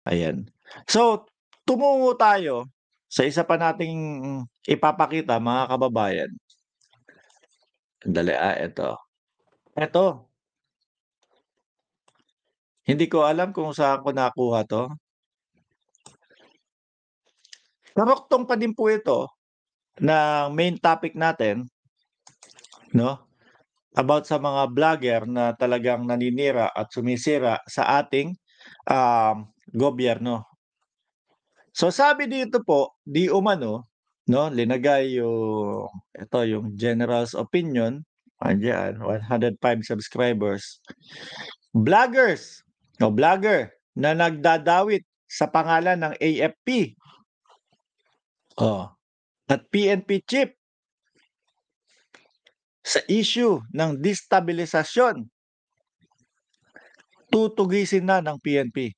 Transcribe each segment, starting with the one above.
Ayan. So, tumungo tayo sa isa pa nating ipapakita mga kababayan. Sandali, eto. Eto, hindi ko alam kung saan ko nakuha 'to. Karuktong pa din po ito ng main topic natin 'no, about sa mga vlogger na talagang naninira at sumisira sa ating, gobyerno. So, sabi dito po, di umano 'no, linagay yung general's opinion, andiyan 105 subscribers. Vloggers o vlogger na nagdadawit sa pangalan ng AFP, oh, at PNP chief sa issue ng destabilisasyon, tutugisin na ng PNP.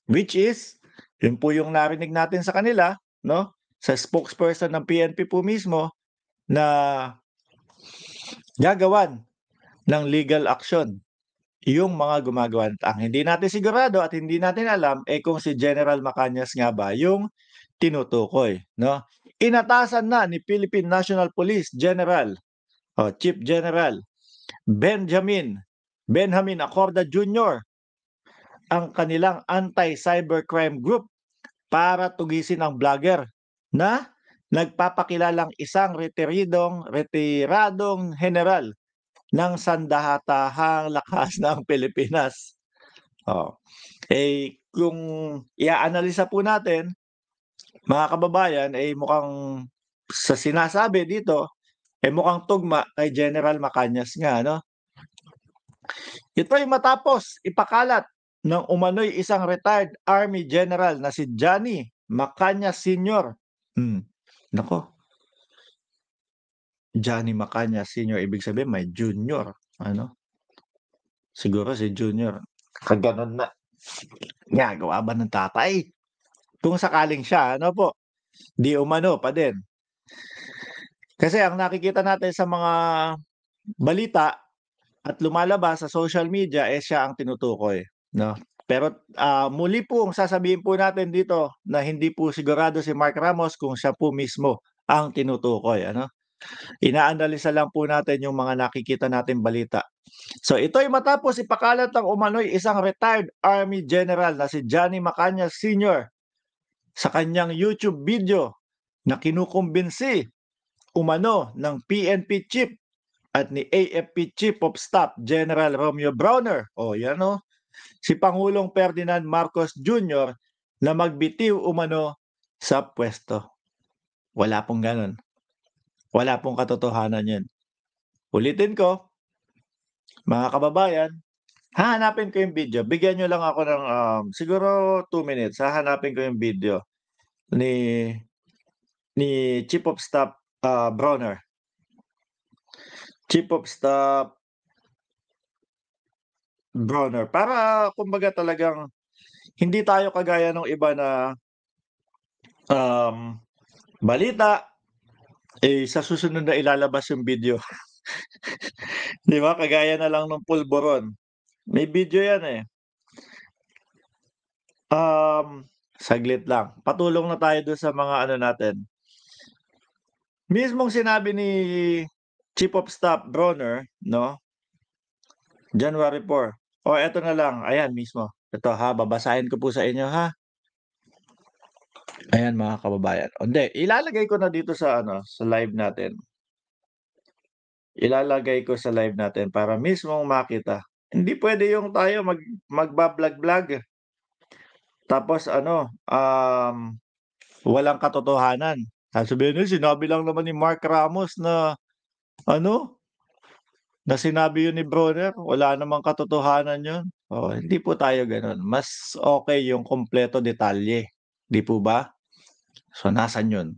Which is, yun po yung narinig natin sa kanila 'no, sa spokesperson ng PNP po mismo na gagawan ng legal action yung mga gumagawa. Ang hindi natin sigurado at hindi natin alam, kung si General Macañas nga ba yung tinutukoy 'no. Inatasan na ni Philippine National Police General o Chief General Benjamin Acorda Jr. ang kanilang anti-cybercrime group para tugisin ang vlogger na nagpapakilalang isang retiradong general ng sandahatahang lakas ng Pilipinas. Oh, kung iaanalisa po natin, mga kababayan, mukhang sa sinasabi dito, mukhang tugma kay General Macañas nga 'no. Ito'y matapos ipakalat ng umano'y isang retired Army General na si Johnny Macañas Sr. Hmm, naku, Johnny Macañas Sr. ibig sabihin may junior ano, siguro si junior kagano'n na ginagawa ba ng tatay? Kung sakaling siya ano po, di umano pa din. Kasi ang nakikita natin sa mga balita at lumalabas sa social media, siya ang tinutukoy 'no. Pero, muli pong sasabihin po natin dito na hindi po sigurado si Mark Ramos kung siya po mismo ang tinutukoy ano. Inaanalisa lang po natin yung mga nakikita nating balita. So ito'y matapos ipakalat ng umano'y isang retired Army General na si Johnny Macañas Sr. sa kanyang YouTube video na kinukumbinsi umano ng PNP chief at ni AFP Chief of Staff General Romeo Browner, yan si Pangulong Ferdinand Marcos Jr. na magbitiw umano sa puwesto. Wala pong gano'n. Wala pong katotohanan 'yun. Ulitin ko, mga kababayan, hahanapin ko yung video. Bigyan niyo lang ako ng, siguro 2 minutes, hahanapin ko yung video ni ni Chief of Staff, Bronner. Chief of Staff Bronner para kumbaga talagang hindi tayo kagaya nung iba na, um, balita, sa susunod na ilalabas yung video. 'Di ba kagaya na lang nung pulburon. May video yan, eh. Saglit lang, patulong na tayo dun sa mga ano natin. Mismong sinabi ni Chief of Staff Bronner 'no, January 4. Eto na lang, ayan mismo. Ito ha, babasahin ko po sa inyo ha. Ayan mga kababayan. Hindi, ilalagay ko na dito sa ano, sa live natin. Ilalagay ko sa live natin para mismong makita. Hindi puwede yung tayo magba-vlog-vlog tapos ano, walang katotohanan. Sasabihin, sinabi lang naman ni Mark Ramos na ano, na sinabi yun ni Bronner, wala namang katotohanan yun. Hindi po tayo gano'n. Mas okey yung kumpleto detalye, 'di po ba? So, nasaan yun?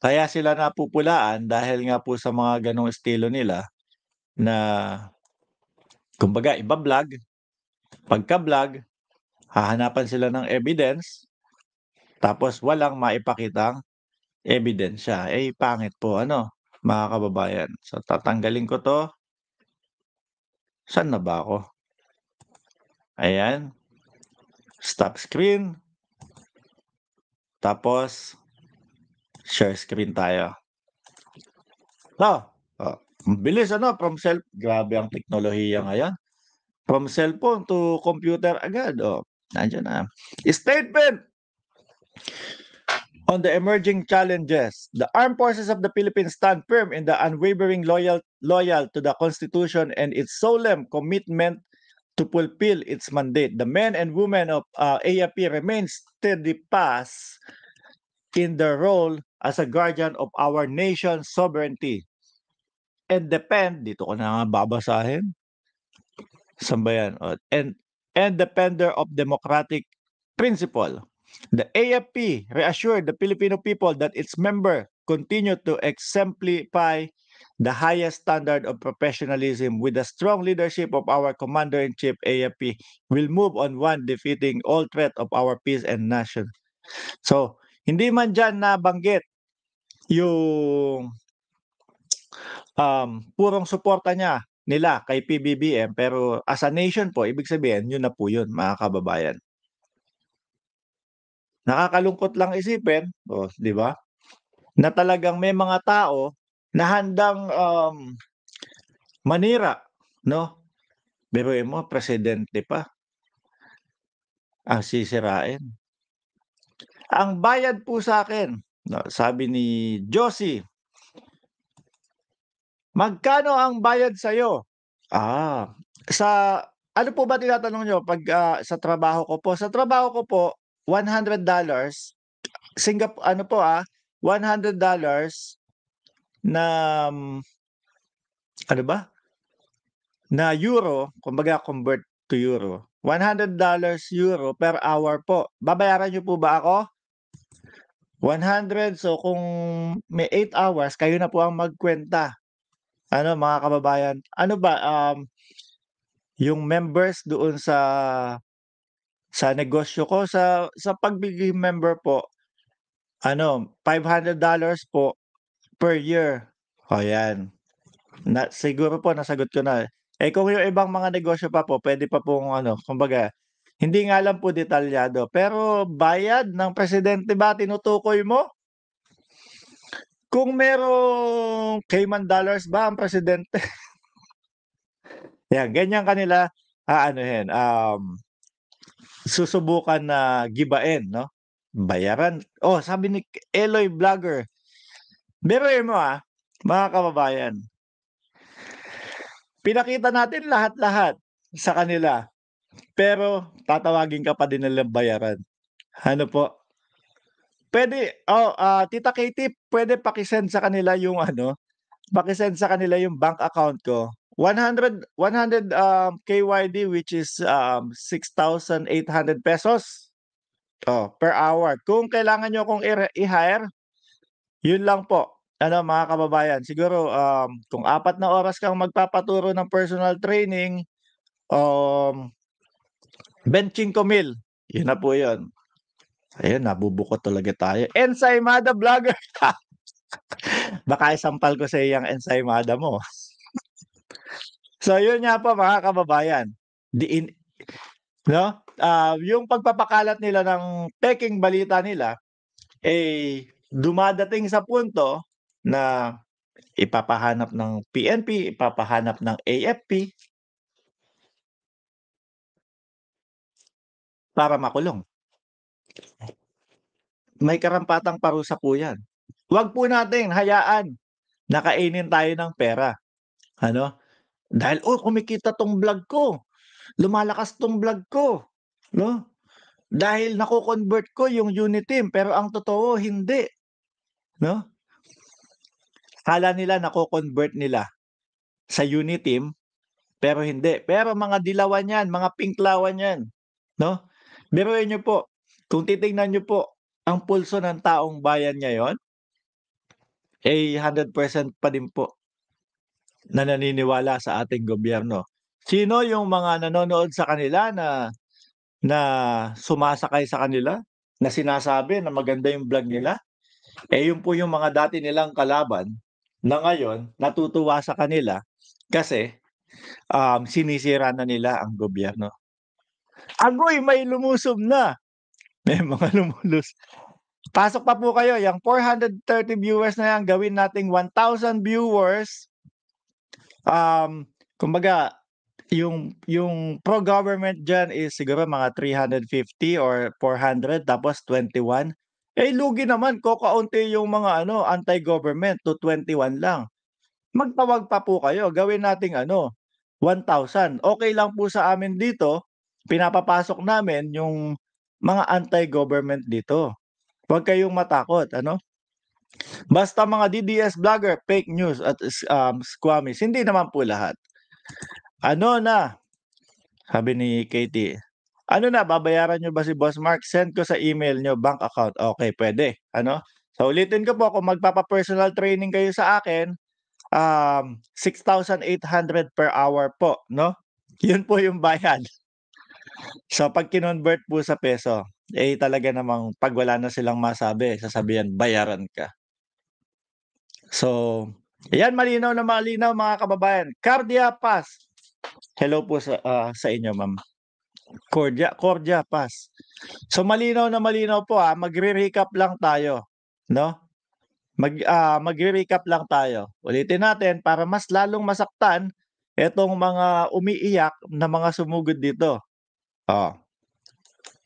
Kaya sila napupulaan dahil nga po sa mga gano'ng estilo nila na kumbaga iba-vlog, pagka-vlog, hahanapan sila ng evidence, tapos walang maipakitang ebidensya. Pangit po ano, mga kababayan. So, tatanggalin ko 'to. Saan na ba ako? Ayan, stop screen, tapos share screen tayo. Oh, ang bilis ano grabe ang teknolohiya ngayon. From cellphone to computer agad, nandiyan na. Statement on the emerging challenges. The armed forces of the Philippines stand firm in the unwavering loyal to the Constitution and its solemn commitment to fulfill its mandate. The men and women of AFP remain steadfast in their role as a guardian of our nation's sovereignty and dito ko na nga babasahin. Saan ba yan? And defender of democratic principle. The AFP reassured the Filipino people that its member continue to exemplify the highest standard of professionalism with the strong leadership of our Commander-in-Chief AFP will move on one defeating all threat of our peace and nation. So, hindi man dyan nabanggit yung purong suporta nila kay PBBM pero as a nation po, ibig sabihin yun na po yun mga kababayan. Nakakalungkot lang isipin, 'di ba? Na talagang may mga tao na handang manira, 'no? Biruin mo presidente pa ang sisirain. Ang bayad po sa'kin, 'no, sabi ni Josie, "Magkano ang bayad sa'yo?" Sa ano po ba tinatanong niyo 'pag, sa trabaho ko po? Sa trabaho ko po, $100 ano po, $100 na, ano ba? Na euro, kumbaga convert to euro, $100 euro per hour po. Babayaran niyo po ba ako? 100 so kung may 8 hours kayo na po ang magkuwenta. Ano mga kababayan, ano ba, yung members doon sa negosyo ko sa pagiging member po, ano $500 po per year. O yan, siguro po nasagot ko na. Eh, kung yung ibang mga negosyo pa po puwede pa pong ano, kumbaga hindi nga lang po detalyado, pero bayad ng presidente ba tinutukoy mo? Kung merong Cayman dollars ba ang presidente? Yan, ganyan kanila aanuhin, susubukan na gibain 'no, bayaran. Sabi ni Eloy Vlogger, biruin mo, mga kababayan, pinakita natin lahat-lahat sa kanila, pero tatawagin ka pa din nilang bayaran. Ano po, Tita Katie, puwede paki-send sa kanila yung ano, paki-send sa kanila yung bank account ko. 100 KYD which is, 6,800 pesos, per hour. Kung kailangan niyo akong i-hire, yun lang po. Ano mga kababayan, siguro, kung 4 na oras kang magpapaturo ng personal training, um, 25,000, yun na po yun. Ayun, nabubukod talaga tayo. Ensaymada Vlogger, baka isampal ko sa iyo yang ensaymada mo. So yun nga po mga kababayan, diin 'no, yung pagpapakalat nila ng pekeng balita nila, dumadating sa punto na ipapahanap ng PNP, ipapahanap ng AFP para makulong. May karampatang parusa po 'yan. 'Wag po nating hayaan na kainin tayo ng pera, ano? Dahil, kumikita 'tong vlog ko, lumalakas 'tong vlog ko, 'no? Dahil nako-convert ko yung Uniteam pero ang totoo hindi, 'no? Akala nila nako-convert nila sa Uniteam pero hindi. Pero mga dilawan 'yan, mga pinklawan 'yan, 'no? Biruin niyo po, kung titingnan niyo po ang pulso ng taong bayan ngayon, 100% pa din po na naniniwala sa ating gobyerno. Sino yung mga nanonood sa kanila na sumasakay sa kanila, na sinasabi na maganda yung vlog nila? Yun po yung mga dati nilang kalaban na ngayon natutuwa sa kanila kasi, sinisira na nila ang gobyerno. Agoy, may lumusob na. May mga pasok pa po kayo, yang 430 viewers na yan, gawin nating 1,000 viewers. Kumbaga, yung pro-government diyan is siguro mga 350 or 400 tapos 21. Eh, lugi naman kakaunti yung mga anti-government to 21 lang. Magtawag pa po kayo, gawin nating 1,000. Okay lang po sa amin dito, pinapapasok namin yung mga anti-government dito. Huwag kayong matakot, Basta mga DDS vlogger, fake news at squammies, hindi naman po lahat. Ano na, sabi ni Katie, ano na, babayaran niyo ba si Boss Mark? Send ko sa email niyo, bank account. Okay, pwede. So ulitin ko po, kung magpapa-personal training kayo sa akin, 6,800 per hour po, no? Yun po yung bayad. So pag kinonvert po sa peso, eh talaga namang pag wala na silang masabi, sasabihan, bayaran ka. So, ayan, malinaw na malinaw mga kababayan. Cardia Pass. Hello po sa inyo, ma'am. Cordia Pass. So malinaw na malinaw po, magre-recap lang tayo, no? Magre-recap lang tayo. Ulitin natin para mas lalong masaktan etong mga umiiyak na mga sumugod dito.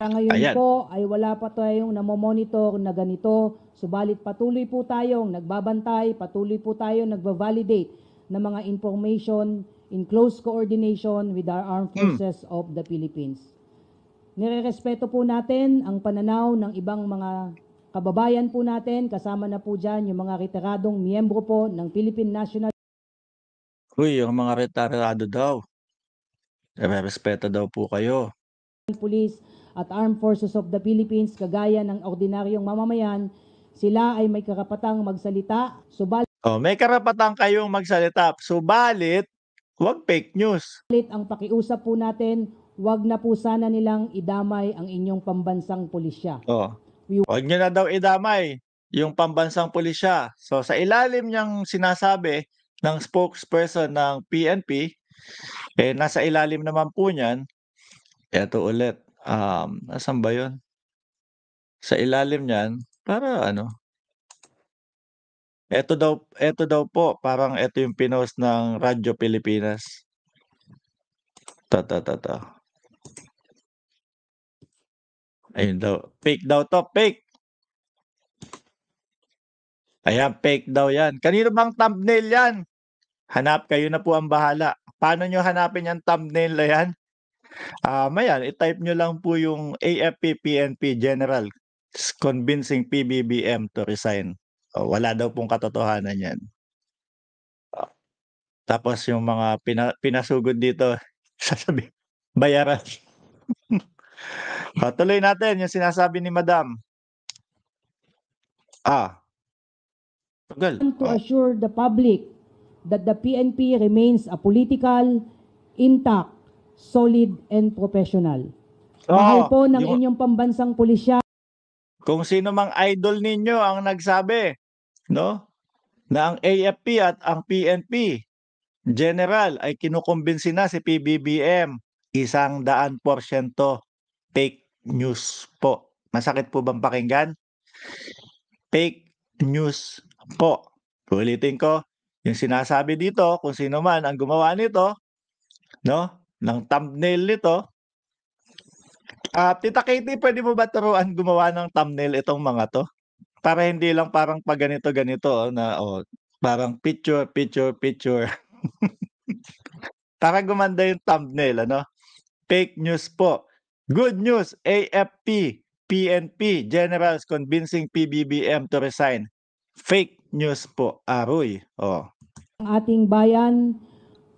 Ngayon Ayan. po ay wala pa tayong namomonitor na ganito, subalit patuloy po tayong nagbabantay, patuloy po tayong nagva-validate ng mga information in close coordination with our armed forces of the Philippines. Nirerespeto po natin ang pananaw ng ibang mga kababayan po natin, kasama na po dyan yung mga retiradong miyembro po ng Philippine National Uy, yung mga retirado daw. Respeto daw po kayo. Police at Armed Forces of the Philippines, kagaya ng ordinaryong mamamayan, sila ay may karapatang magsalita, subalit May karapatan kayong magsalita, subalit huwag fake news. ang pakiusap po natin, wag na po sana nilang idamay ang inyong pambansang pulisya. Huwag nyo na daw idamay yung pambansang pulisya. So sa ilalim niyang sinasabi ng spokesperson ng PNP, nasa ilalim naman po niyan, eto ulit, nasaan ba yun? Sa ilalim niyan, para eto daw po, parang eto yung pinost ng Radyo Pilipinas. To. Ayun daw, fake daw to, fake. Ayan, fake daw yan. Kanino bang thumbnail yan? Hanap, kayo na po ang bahala. Paano nyo hanapin yung thumbnail na yan? Ayan, i-type nyo lang po yung AFP-PNP General convincing PBBM to resign. Wala daw pong katotohanan yan. Tapos yung mga pinasugod dito, sasabi, bayaran. Tuloy natin yung sinasabi ni Madam. Tagal. To assure the public that the PNP remains a political, intact, solid, and professional. Mahal po ng inyong pambansang pulisya. Kung sino mang idol ninyo ang nagsabi, no? Na ang AFP at ang PNP General ay kinukumbinsi na si PBBM, 100% fake news po. Masakit po bang pakinggan? Fake news po. Ulitin ko, yung sinasabi dito, kung sino man ang gumawa nito, no? Ng thumbnail nito, Tita Katie, pwede mo ba turuan gumawa ng thumbnail itong mga to? Para hindi lang parang pag ganito-ganito na parang picture. Para gumanda yung thumbnail, Fake news po. Good news, AFP, PNP, generals convincing PBBM to resign. Fake news po, Aroy. Ang ating bayan,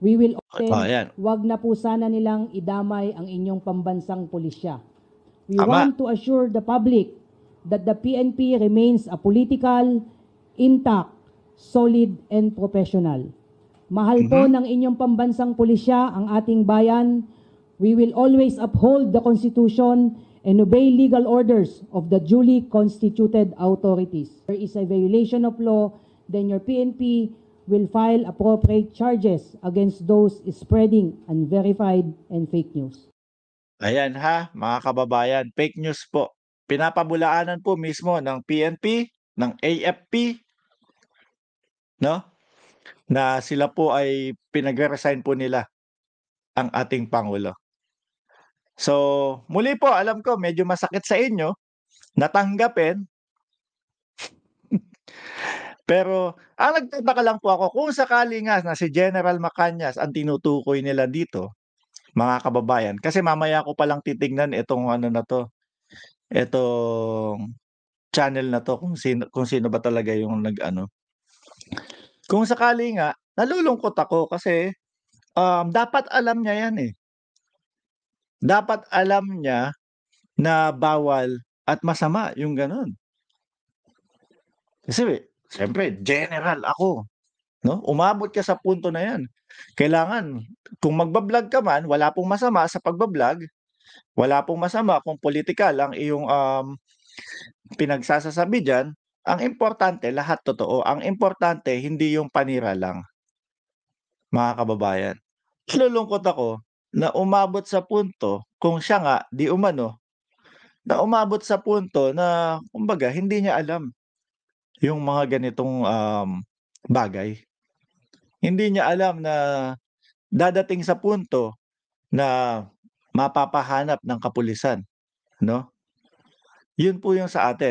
we will Ayan. wag na po sana nilang idamay ang inyong pambansang pulisya. We Tama. want to assure the public that the PNP remains a political, intact, solid, and professional. Mahal po ng inyong pambansang pulisya ang ating bayan. We will always uphold the Constitution and obey legal orders of the duly constituted authorities. If there is a violation of law, then your PNP will file appropriate charges against those spreading unverified and fake news. Ayan ha, mga kababayan, fake news po. Pinapabulaanan po mismo ng PNP, ng AFP, 'no, na sila po ay pinagre-resign po nila ang ating pangulo. So, muli po alam ko medyo masakit sa inyo na tanggapin, pero ang nagtataka lang po ako kung sakali nga na si General Macañas ang tinutukoy nila dito, mga kababayan, kasi mamaya ko palang titignan itong ano na 'to, itong channel na 'to kung sino ba talaga yung nag-ano. Kung sakali nga, nalulungkot ako kasi, dapat alam niya 'yan, eh. Dapat alam niya na bawal at masama yung gano'n. Kasi siyempre general ako, 'no? Umabot ka sa punto na 'yan. Kailangan kung magba-vlog ka man, wala pong masama sa pagba-vlog, wala pong masama kung pulitikal ang iyong, pinagsasasabi diyan. Ang importante lahat totoo, ang importante hindi yung panira lang, mga kababayan. Nalulungkot ako na umabot sa punto kung siya nga di umano, na umabot sa punto na kumbaga hindi niya alam yung mga ganitong, bagay. Hindi niya alam na dadating sa punto na mapapahanap ng kapulisan, 'no? Yun po yung sa atin.